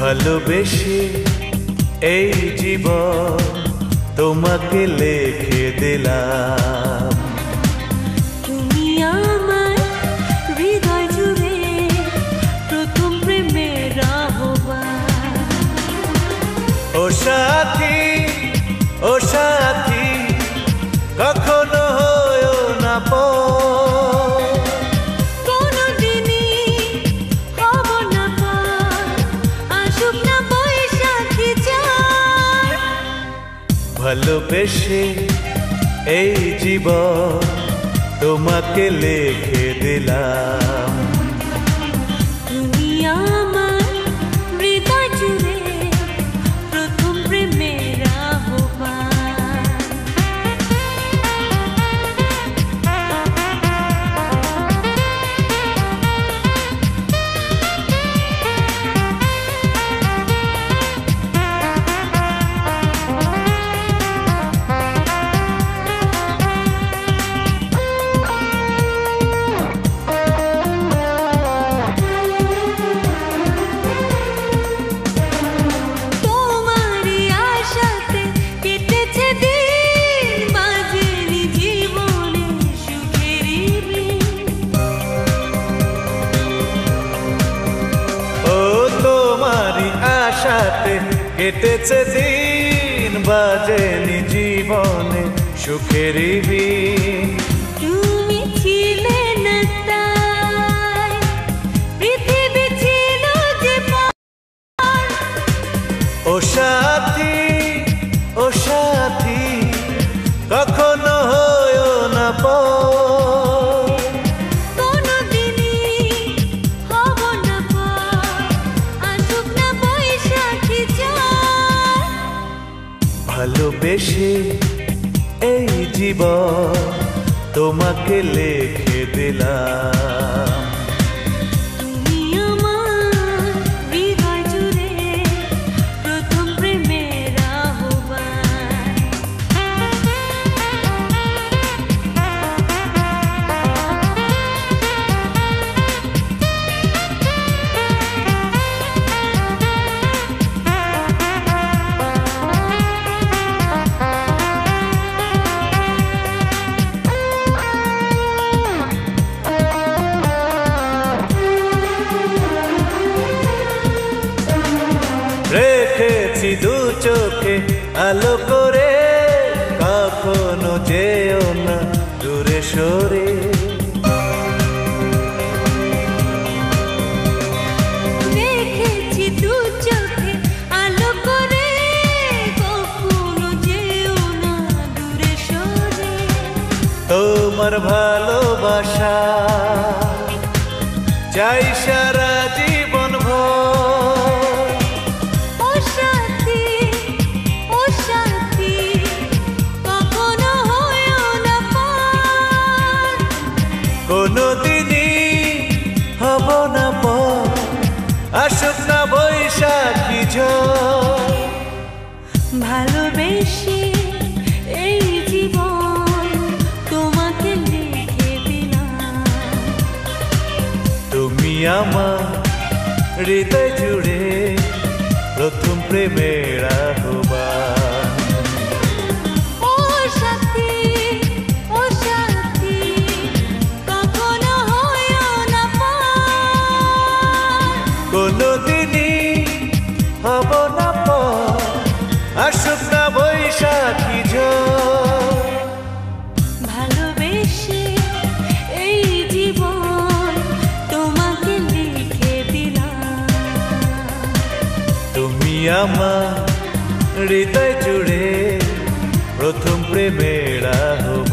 ভালোবেসে এই জীবন তোমাকে লিখে দিলাম। তুমি আমার হৃদয় জুড়ে প্রথম প্রেমের আহ্বান। ও সাথী, ও সাথী, কখনো হয়ো না পর, কোনদিনই হব না পর, আসুক না বৈশাখী ঝড়। ভালোবেসে এই জীবন তোমাকে লিখে দিলাম। তুমি আমার হৃদয় জুড়ে প্রথম প্রেমের আহ্বান। সাথে কেটেছে দিন, বাজেনি জীবনে সুখেরই দিন। তুমি ছিলে না তাই পৃথিবী ছিল যে পার। ও সাথী, ও সাথী, কখনো হয়ো না পর, কোনদিনই হব না পর, আসুক না বৈশাখী ঝড়। ভালোবেসে এই জীবন তোমাকে লিখে দিলাম। তুমি আমার হৃদয় জুড়ে প্রথম প্রেমের আহ্বান। রেখেছি দু চোখে আলো করে, কখনো যেও না দূরে সরে। রেখেছি দু চোখে আলো করে, কখনো যেও না দূরে সরে। তোমার ভালোবাসা চাই সারা জীবন ভর। ও সাথী, ও সাথী, কখনো হয়ো না পর, কোনদিনই হব না পর, আসুক না বৈশাখী ঝড়। ভালোবেসে এই জীবন তোমাকে লিখে দিলাম। তুমি আমার হৃদয় জুড়ে প্রথম প্রেমের আহ্বান। ও সাথী, ও সাথী, কখনো হয়ো না পর, কোনদিনই হব না পর, আসুক না বৈশাখী ঝড়। ভালোবেসে এই জীবন তোমাকে লিখে দিলাম। তুমি আমার হৃদয় জুড়ে প্রথম প্রেমের আহ্বান।